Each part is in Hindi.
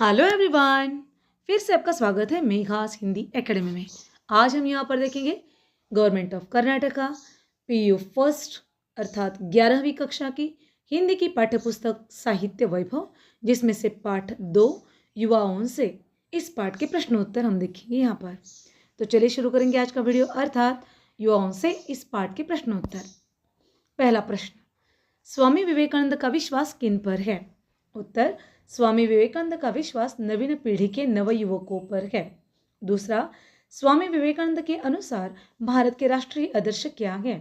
Hello everyone. फिर से आपका स्वागत है मेघास हिंदी एकेडमी में। आज हम यहाँ पर देखेंगे government of Karnataka PU first अर्थात 11वीं कक्षा की हिंदी की पाठ्यपुस्तक साहित्य वैभव, जिसमें से पाठ 2 युवाओं से इस पाठ के प्रश्नोत्तर हम देखेंगे यहाँ पर। तो चलिए शुरू करेंगे आज का वीडियो अर्थात युवाओं से इस पाठ के प्रश्नोत्तर। पहला प्रश्न, स्वामी विवेकानंद का विश्वास किन पर है? उत्तर, स्वामी विवेकानंद का विश्वास नवीन पीढ़ी के नवयुवकों पर है। दूसरा, स्वामी विवेकानंद के अनुसार भारत के राष्ट्रीय आदर्श क्या है?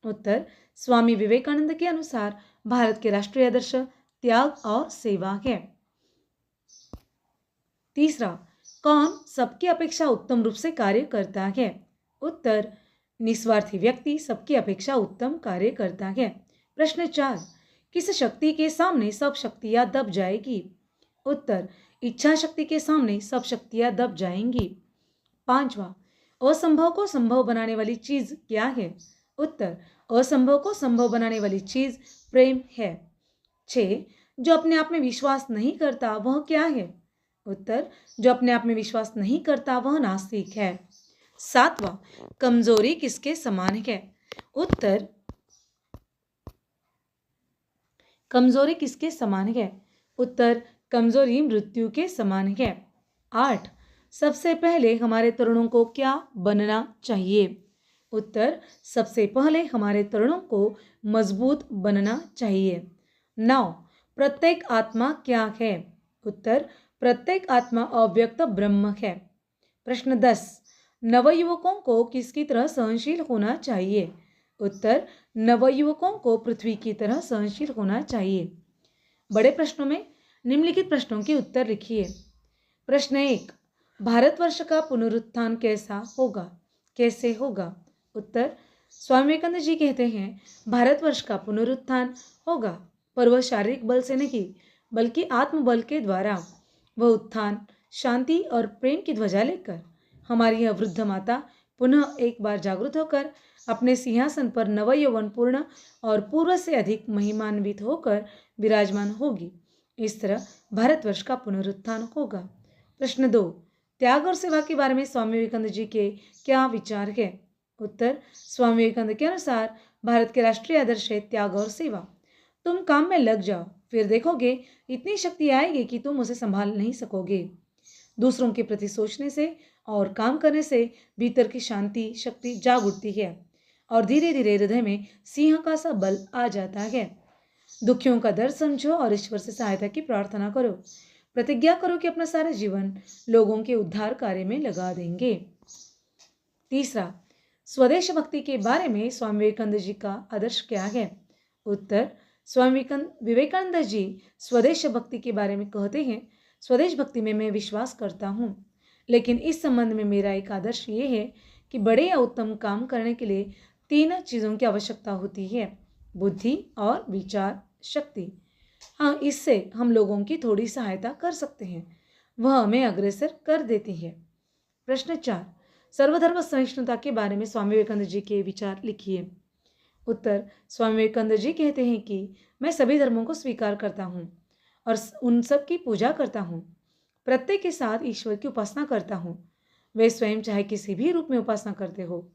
उत्तर, स्वामी विवेकानंद के अनुसार भारत के राष्ट्रीय आदर्श त्याग और सेवा है। तीसरा, कौन सबकी अपेक्षा उत्तम रूप से कार्य करता है? उत्तर, निस्वार्थी व्यक्ति सबकी अपेक्षा उत्तम कार्य करता है। प्रश्न 4, किस शक्ति के सामने सब शक्तियां दब जाएगी? उत्तर, इच्छा शक्ति के सामने सब शक्तियां दब जाएंगी। पांचवा, असंभव को संभव बनाने वाली चीज क्या है? उत्तर, असंभव को संभव बनाने वाली चीज प्रेम है। 6, जो अपने आप में विश्वास नहीं करता वह क्या है? उत्तर, जो अपने आप में विश्वास नहीं करता वह नास्तिक है। 7वां, कमजोरी किसके समान है? उत्तर, कमजोरी किसके समान है? उत्तर, कमजोरी मृत्यु के समान है। 8, सबसे पहले हमारे तरुणों को क्या बनना चाहिए? उत्तर, सबसे पहले हमारे तरुणों को मजबूत बनना चाहिए। 9, प्रत्येक आत्मा क्या है? उत्तर, प्रत्येक आत्मा अव्यक्त ब्रह्म है। प्रश्न 10, नवयुवकों को किसकी तरह सहनशील होना चाहिए? उत्तर, नवयुवकों को पृथ्वी की तरह सहनशील होना चाहिए। बड़े प्रश्नों में निम्नलिखित प्रश्नों के उत्तर लिखिए। प्रश्न 1, भारतवर्ष का पुनरुत्थान कैसा होगा? कैसे होगा? उत्तर, स्वामी विवेकानंद जी कहते हैं भारतवर्ष का पुनरुत्थान होगा, पर वह शारीरिक बल से नहीं बल्कि आत्मबल के द्वारा। वह उत्थान शांति और प्रेम की ध्वजा लेकर हमारी यह वृद्ध माता पुनः एक बार जागृत होकर अपने सिंहासन पर नवयौवन पूर्ण और पूर्व से अधिक महिमान्वित होकर विराजमान होगी। इस तरह भारतवर्ष का पुनरुत्थान होगा। प्रश्न 2, त्याग और सेवा के बारे में स्वामी विवेकानंद जी के क्या विचार है? उत्तर, स्वामी विवेकानंद के अनुसार भारत के राष्ट्रीय आदर्श है त्याग और सेवा। तुम काम में लग जाओ, फिर देखोगे इतनी शक्ति आएगी कि तुम उसे संभाल नहीं सकोगे। दूसरों के प्रति सोचने से और काम करने से भीतर की शांति शक्ति जाग उठती है और धीरे धीरे हृदय में सिंह का सा बल आ जाता है। दुखियों का दर्द समझो और ईश्वर से सहायता की प्रार्थना करो। प्रतिज्ञा करो कि अपना सारा जीवन लोगों के उद्धार कार्य में लगा देंगे। तीसरा, स्वदेश भक्ति के बारे में स्वामी विवेकानंद जी का आदर्श क्या है? उत्तर, स्वामी विवेकानंद जी स्वदेश भक्ति के बारे में कहते हैं, स्वदेश भक्ति में मैं विश्वास करता हूँ, लेकिन इस संबंध में मेरा एक आदर्श ये है कि बड़े या उत्तम काम करने के लिए 3 चीज़ों की आवश्यकता होती है, बुद्धि और विचार शक्ति। हाँ, इससे हम लोगों की थोड़ी सहायता कर सकते हैं, वह हमें अग्रसर कर देती है। प्रश्न 4, सर्वधर्म सहिष्णुता के बारे में स्वामी विवेकानंद जी के विचार लिखिए। उत्तर, स्वामी विवेकानंद जी कहते हैं कि मैं सभी धर्मों को स्वीकार करता हूँ और उन सब की पूजा करता हूँ। प्रत्येक के साथ ईश्वर की उपासना करता हूँ। वे स्वयं चाहे किसी भी रूप में उपासना करते हो।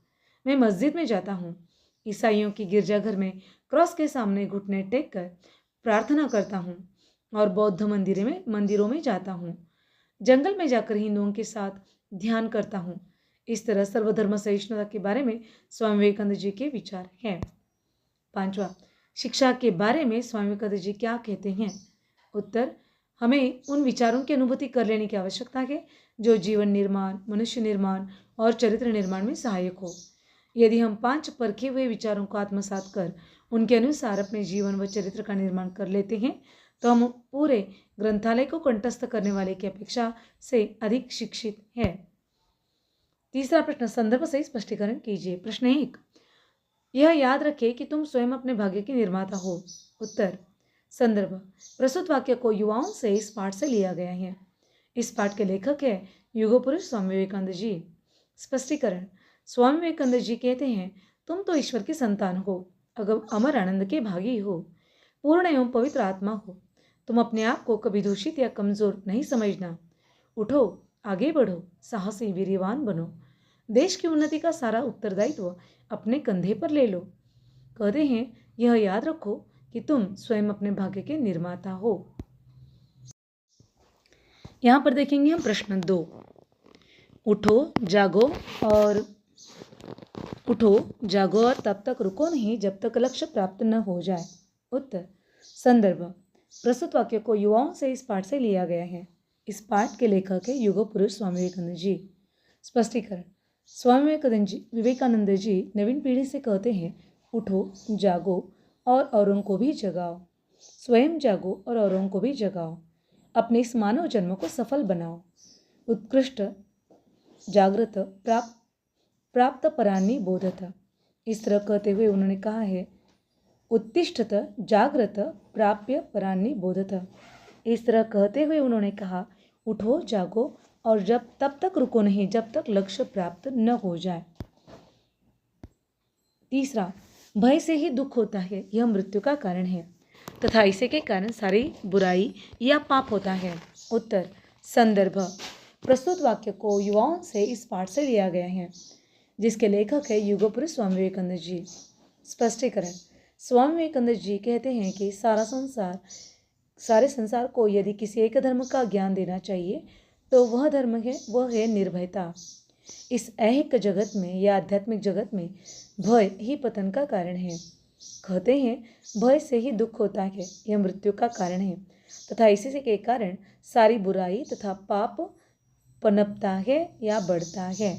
मैं मस्जिद में जाता हूँ, ईसाइयों की गिरजाघर में क्रॉस के सामने घुटने टेक कर प्रार्थना करता हूँ और बौद्ध मंदिरों में जाता हूँ। जंगल में जाकर हिंदुओं के साथ ध्यान करता हूँ। इस तरह सर्वधर्म सहिष्णुता के बारे में स्वामी विवेकानंद जी के विचार हैं। 5वां, शिक्षा के बारे में स्वामी विवेकानंद जी क्या कहते हैं? उत्तर, हमें उन विचारों की अनुभूति कर लेने की आवश्यकता है जो जीवन निर्माण, मनुष्य निर्माण और चरित्र निर्माण में सहायक हो। यदि हम 5 परखे हुए विचारों को आत्मसात कर उनके अनुसार अपने जीवन व चरित्र का निर्माण कर लेते हैं तो हम पूरे ग्रंथालय को कंठस्थ करने वाले की अपेक्षा से अधिक शिक्षित है। तीसरा प्रश्न, संदर्भ से स्पष्टीकरण कीजिए। प्रश्न 1, यह याद रखें कि तुम स्वयं अपने भाग्य के निर्माता हो। उत्तर, संदर्भ, प्रस्तुत वाक्य को युवाओं से इस पाठ से लिया गया है। इस पाठ के लेखक है युग पुरुष स्वामी विवेकानंद जी। स्पष्टीकरण, स्वामी विवेकानंद जी कहते हैं तुम तो ईश्वर की संतान हो, अमर आनंद के भागी हो, पूर्ण एवं पवित्र आत्मा हो। तुम अपने आप को कभी दूषित या कमजोर नहीं समझना। उठो, आगे बढ़ो, साहसी वीर्यवान बनो। देश की उन्नति का सारा उत्तरदायित्व अपने कंधे पर ले लो। कहते हैं, यह याद रखो कि तुम स्वयं अपने भाग्य के निर्माता हो। यहाँ पर देखेंगे हम प्रश्न 2। उठो जागो और तब तक रुको नहीं जब तक लक्ष्य प्राप्त न हो जाए। उत्तर। संदर्भ। प्रस्तुत वाक्य को युवाओं से इस पाठ से लिया गया है। इस पाठ के लेखक है युग पुरुष स्वामी विवेकानंद जी। स्पष्टीकरण। स्वामी विवेकानंद जी नवीन पीढ़ी से कहते हैं, उठो जागो और औरों को भी जगाओ। स्वयं जागो और औरों को भी जगाओ। अपने इस मानव जन्म को सफल बनाओ। उत्कृष्ट जागृत प्राप्त परान्नी बोधत। इस तरह कहते हुए उन्होंने कहा है, उत्तिष्ठत जागृत प्राप्य परान्नी बोधत। इस तरह कहते हुए उन्होंने कहा, उठो जागो और तब तक रुको नहीं जब तक लक्ष्य प्राप्त न हो जाए। तीसरा, भय से ही दुख होता है, यह मृत्यु का कारण है तथा इसी के कारण सारी बुराई या पाप होता है। उत्तर। संदर्भ। प्रस्तुत वाक्य को युवाओं से इस पाठ से लिया गया है, जिसके लेखक है युग पुरुष स्वामी विवेकानंद जी। स्पष्टीकरण। स्वामी विवेकानंद जी कहते हैं कि सारे संसार को यदि किसी एक धर्म का ज्ञान देना चाहिए तो वह धर्म है निर्भयता। इस ऐहिक जगत में या आध्यात्मिक जगत में भय ही पतन का कारण है। कहते हैं, भय से ही दुख होता है, यह मृत्यु का कारण है तथा इसी के कारण सारी बुराई तथा पाप पनपता है या बढ़ता है।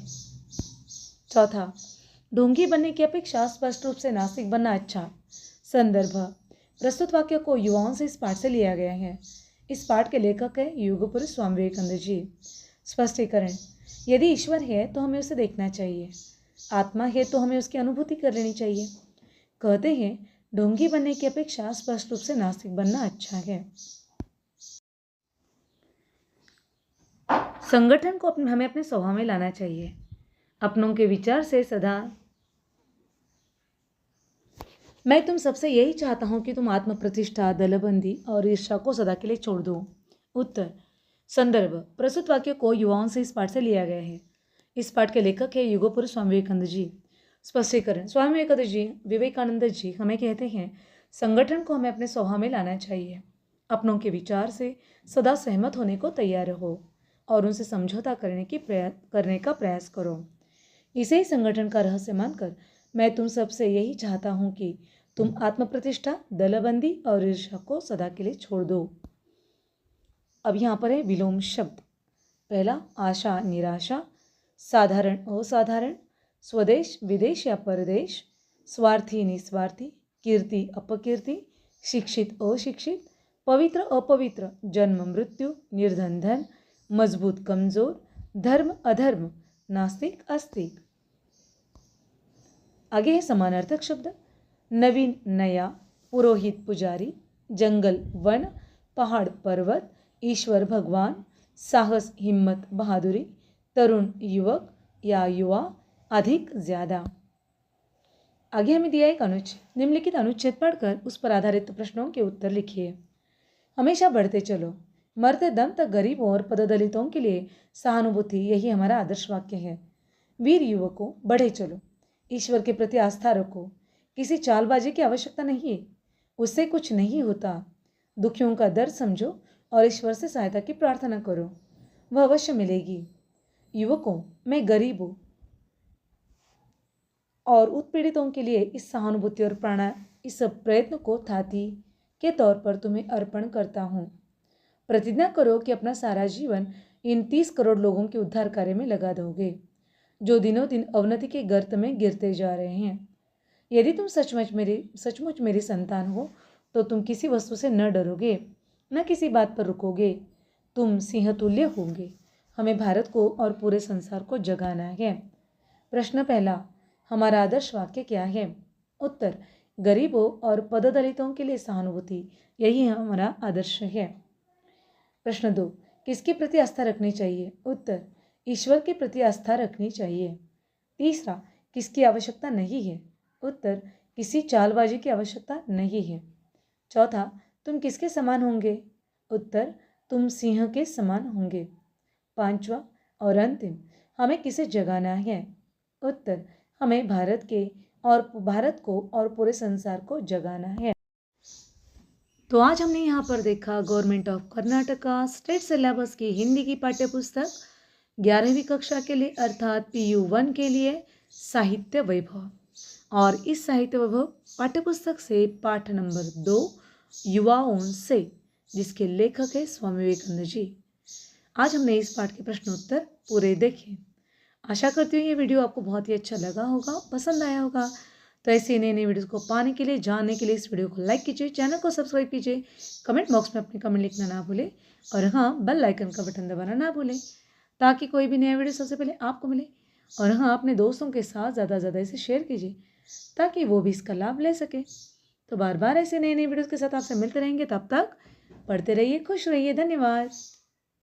चौथा, ढोंगी बनने की अपेक्षा स्पष्ट रूप से नास्तिक बनना अच्छा। संदर्भ। प्रस्तुत वाक्य को युवाओं से इस पाठ से लिया गया है। इस पाठ के लेखक है युग पुरुष स्वामी विवेकानंद जी। स्पष्टीकरण। यदि ईश्वर है तो हमें उसे देखना चाहिए, आत्मा है तो हमें उसकी अनुभूति कर लेनी चाहिए। कहते हैं, ढोंगी बनने की अपेक्षा स्पष्ट रूप से नास्तिक बनना अच्छा है। संगठन को हमें अपने स्वभाव में लाना चाहिए। अपनों के विचार से सदा मैं तुम सबसे यही चाहता हूं कि तुम आत्म प्रतिष्ठा, दलबंदी और ईर्ष्या को सदा के लिए छोड़ दो। उत्तर। संदर्भ। प्रस्तुत वाक्य को युवाओं से इस पाठ से लिया गया है। इस पाठ के लेखक है युग पुरुष स्वामी विवेकानंद जी। स्पष्टीकरण। स्वामी विवेकानंद जी हमें कहते हैं, संगठन को हमें अपने स्वभाव में लाना चाहिए। अपनों के विचार से सदा सहमत होने को तैयार रहो और उनसे समझौता करने का प्रयास करो। इसे ही संगठन का रहस्य मानकर मैं तुम सबसे यही चाहता हूं कि तुम आत्म प्रतिष्ठा, दलबंदी और ईर्ष्या को सदा के लिए छोड़ दो। अब यहाँ पर है विलोम शब्द। पहला, आशा निराशा, साधारण असाधारण, स्वदेश विदेश या परदेश, स्वार्थी निस्वार्थी, कीर्ति अपकीर्ति, शिक्षित अशिक्षित, पवित्र अपवित्र, जन्म मृत्यु, निर्धन धन, मजबूत कमजोर, धर्म अधर्म, नास्तिक आस्तिक। आगे है समानार्थक शब्द। नवीन नया, पुरोहित पुजारी, जंगल वन, पहाड़ पर्वत, ईश्वर भगवान, साहस हिम्मत बहादुरी, तरुण युवक या युवा, अधिक ज्यादा। आगे हमें दिया एक अनुच्छेद। निम्नलिखित अनुच्छेद पढ़कर उस पर आधारित प्रश्नों के उत्तर लिखिए। हमेशा बढ़ते चलो, मरते दम तक गरीबों और पददलितों के लिए सहानुभूति, यही हमारा आदर्श वाक्य है। वीर युवकों, बढ़े चलो, ईश्वर के प्रति आस्था रखो, किसी चालबाजी की आवश्यकता नहीं है, उससे कुछ नहीं होता। दुखियों का दर्द समझो और ईश्वर से सहायता की प्रार्थना करो, वह अवश्य मिलेगी। युवकों, मैं गरीब हूँ और उत्पीड़ितों के लिए इस सहानुभूति और इस प्रयत्न को थाती के तौर पर तुम्हें अर्पण करता हूँ। प्रतिज्ञा करो कि अपना सारा जीवन इन 30 करोड़ लोगों के उद्धार कार्य में लगा दोगे, जो दिनों दिन अवनति के गर्त में गिरते जा रहे हैं। यदि तुम सचमुच मेरी संतान हो तो तुम किसी वस्तु से न डरोगे, न किसी बात पर रुकोगे। तुम सिंहतुल्य होंगे। हमें भारत को और पूरे संसार को जगाना है। प्रश्न पहला, हमारा आदर्श वाक्य क्या है? उत्तर, गरीबों और पददलितों के लिए सहानुभूति, यही हमारा आदर्श है। प्रश्न 2, किसके प्रति आस्था रखनी चाहिए? उत्तर, ईश्वर के प्रति आस्था रखनी चाहिए। तीसरा, किसकी आवश्यकता नहीं है? उत्तर, किसी चालबाजी की आवश्यकता नहीं है। चौथा, तुम किसके समान होंगे? उत्तर, तुम सिंह के समान होंगे। पांचवा और अंतिम, हमें किसे जगाना है? उत्तर, हमें भारत को और पूरे संसार को जगाना है। तो आज हमने यहाँ पर देखा government of Karnataka state syllabus की हिंदी की पाठ्यपुस्तक 11वीं कक्षा के लिए अर्थात PU1 के लिए साहित्य वैभव। और इस साहित्य वैभव पाठ्यपुस्तक से पाठ नंबर 2 युवाओं से, जिसके लेखक है स्वामी विवेकानंद जी। आज हमने इस पाठ के प्रश्न उत्तर पूरे देखे। आशा करती हूँ ये वीडियो आपको बहुत ही अच्छा लगा होगा, पसंद आया होगा। तो ऐसे नए नए वीडियोस को पाने के लिए, जानने के लिए इस वीडियो को लाइक कीजिए, चैनल को सब्सक्राइब कीजिए, कमेंट बॉक्स में अपनी कमेंट लिखना ना भूलें और हाँ, बेल आइकन का बटन दबाना ना भूलें ताकि कोई भी नया वीडियो सबसे पहले आपको मिले। और हाँ, अपने दोस्तों के साथ ज़्यादा से ज़्यादा इसे शेयर कीजिए ताकि वो भी इसका लाभ ले सके। तो बार बार ऐसे नए नए वीडियोस के साथ आपसे मिलते रहेंगे। तब तक पढ़ते रहिए, खुश रहिए। धन्यवाद।